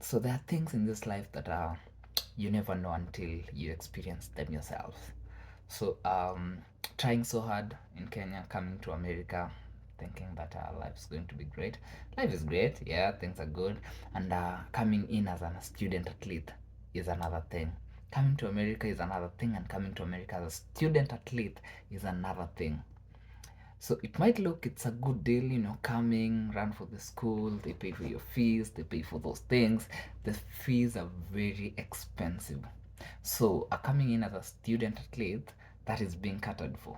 So there are things in this life that you never know until you experience them yourself. So trying so hard in Kenya, coming to America, thinking that life is going to be great. Life is great, yeah, things are good. And coming in as a student athlete is another thing. Coming to America is another thing, and coming to America as a student athlete is another thing. So it might look it's a good deal, coming, run for the school, they pay for your fees, they pay for those things. The fees are very expensive. So coming in as a student athlete, that is being catered for.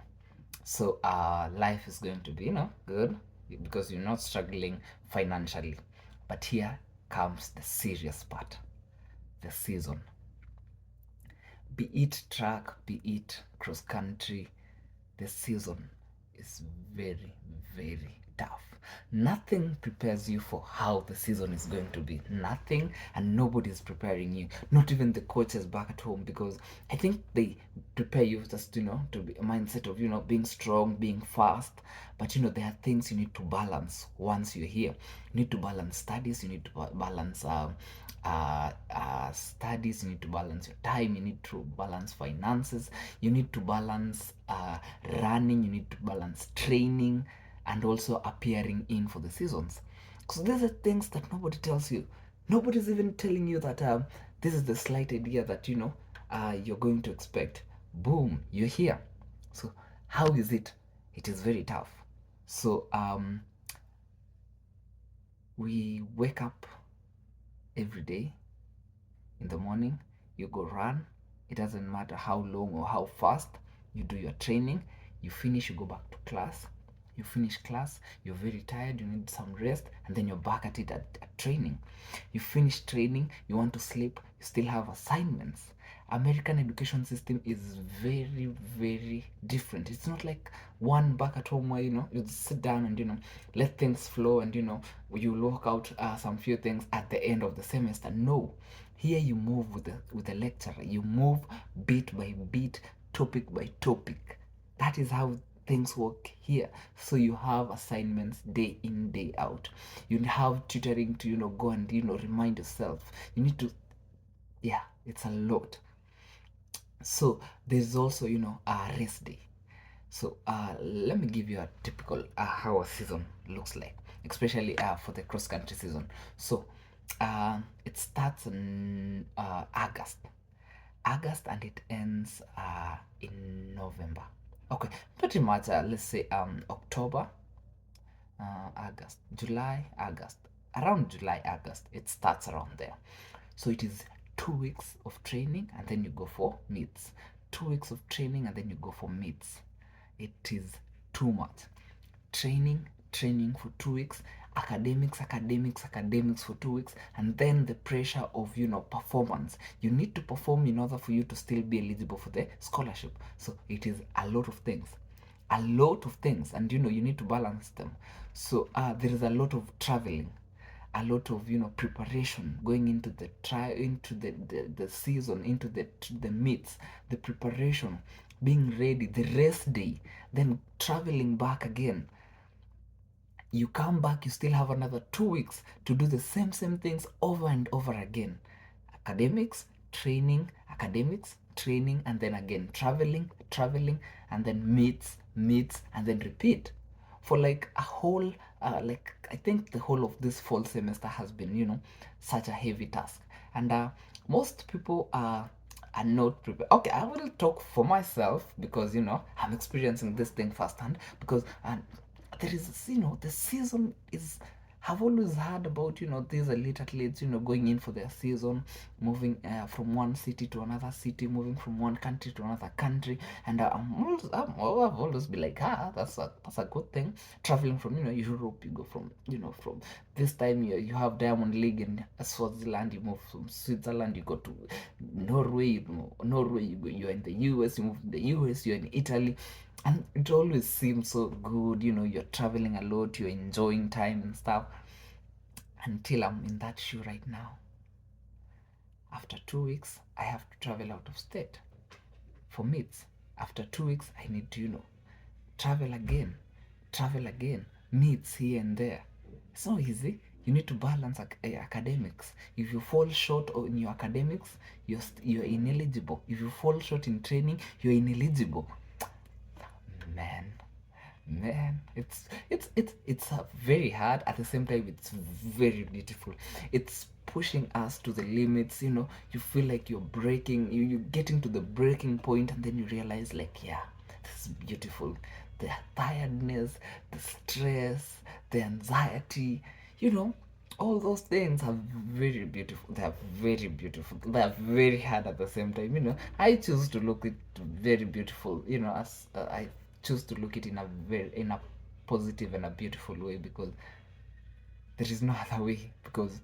So life is going to be, good because you're not struggling financially. But here comes the serious part, the season. Be it track, be it cross country, the season is very, very tough. Nothing prepares you for how the season is going to be. Nothing, and nobody is preparing you. Not even the coaches back at home, because I think they prepare you just, to be a mindset of, being strong, being fast. But, there are things you need to balance once you're here. You need to balance studies, you need to balance studies, you need to balance your time, you need to balance finances, you need to balance running, you need to balance training, and also appearing in for the seasons. So these are things that nobody tells you. Nobody's even telling you that this is the slight idea that you're going to expect. Boom, you're here. So how is it? It is very tough. So we wake up every day in the morning, you go run. It doesn't matter how long or how fast. You do your training, you finish, you go back to class. You finish class, you're very tired, you need some rest, and then you're back at it at training. You finish training, you want to sleep, you still have assignments. American education system is very, very different. It's not like one back at home where you sit down and let things flow, and you work out some few things at the end of the semester. No, here you move with the lecturer. You move bit by bit, topic by topic. That is how things work here. So you have assignments day in, day out. You have tutoring to go and remind yourself. You need to, yeah, it's a lot. So there's also a rest day. So let me give you a typical how a season looks like, especially for the cross country season. So it starts in August, and it ends in November. Okay, pretty much. Let's say October, August, July, August. Around July, August, it starts around there. So it is 2 weeks of training, and then you go for meets. 2 weeks of training, and then you go for meets. It is too much. Training for 2 weeks, academics for 2 weeks, and then the pressure of performance. You need to perform in order for you to still be eligible for the scholarship. So it is a lot of things, and you need to balance them. So there is a lot of traveling, a lot of preparation going into the season, into the meets, the preparation, being ready, the rest day, then traveling back again. You come back, you still have another 2 weeks to do the same things over and over again. Academics, training, and then again traveling, and then meets, and then repeat for like a whole like I think the whole of this fall semester has been such a heavy task. And most people are not prepared. Okay, I will talk for myself, because I'm experiencing this thing firsthand. Because there is, the season is, I've always heard about these elite athletes going in for their season, moving from one city to another city, moving from one country to another country. And I've always been like, that's a good thing. Traveling from Europe, you go from from this time you have Diamond League in Swaziland, you move from Switzerland, you go to Norway, you're in the US, you move to the US, you're in Italy. And it always seems so good, you're traveling a lot, you're enjoying time and stuff, until I'm in that shoe right now. After 2 weeks, I have to travel out of state for meets. After 2 weeks, I need to travel again, meets here and there. It's not easy. You need to balance academics. If you fall short in your academics, you're ineligible. If you fall short in training, you're ineligible. Man, man, it's very hard. At the same time, it's very beautiful. It's pushing us to the limits. You feel like you're breaking. You're getting to the breaking point, and then you realize, like, yeah, this is beautiful. The tiredness, the stress, the anxiety, you know all those things are very beautiful. They are very beautiful. They are very hard at the same time. I choose to look it very beautiful. As I choose to look it in a positive and a beautiful way, because there is no other way. Because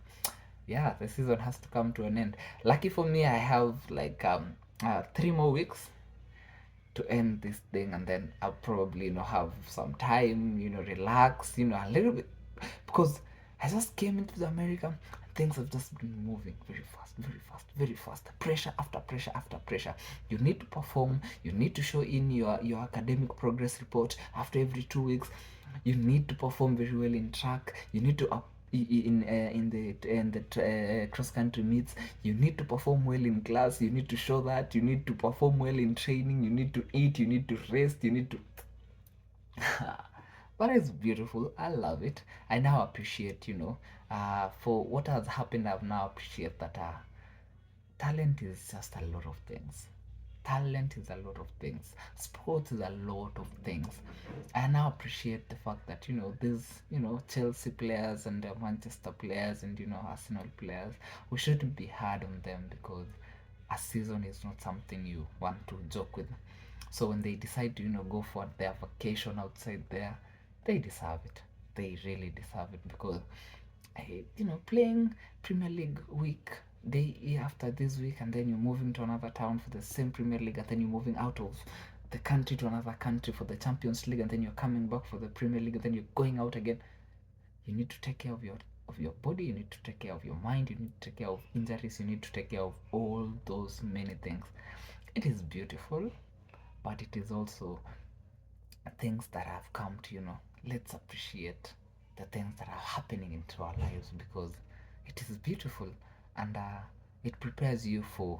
yeah, the season has to come to an end. Lucky for me, I have like 3 more weeks to end this thing, and then I'll probably have some time, relax, a little bit, because I just came into the America, and things have just been moving very fast, very fast, very fast. Pressure after pressure after pressure. You need to perform. You need to show in your academic progress report after every 2 weeks. You need to perform very well in track. You need to in the cross country meets. You need to perform well in class. You need to show that. You need to perform well in training. You need to eat. You need to rest. You need to but it's beautiful. I love it. I now appreciate, for what has happened. I've now appreciate that talent is just a lot of things. Talent is a lot of things. Sports is a lot of things. I now appreciate the fact that these Chelsea players and Manchester players and Arsenal players. We shouldn't be hard on them, because a season is not something you want to joke with. So when they decide to go for their vacation outside there, they deserve it. They really deserve it, because playing Premier League week day after this week, and then you're moving to another town for the same Premier League, and then you're moving out of the country to another country for the Champions League, and then you're coming back for the Premier League, and then you're going out again. You need to take care of your body. You need to take care of your mind. You need to take care of injuries. You need to take care of all those many things. It is beautiful, but it is also things that have come to let's appreciate the things that are happening into our lives, because it is beautiful, and it prepares you for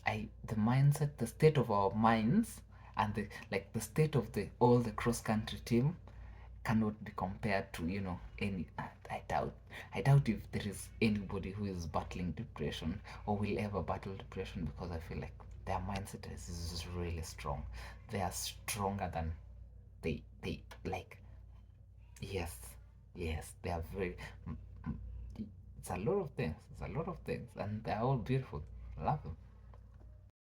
the mindset, the state of our minds, and the state of the all the cross country team cannot be compared to any. I doubt if there is anybody who is battling depression or will ever battle depression, because I feel like their mindset is really strong. They are stronger than they like. Yes, yes, they are very. It's a lot of things. It's a lot of things, and they're all beautiful. I love them.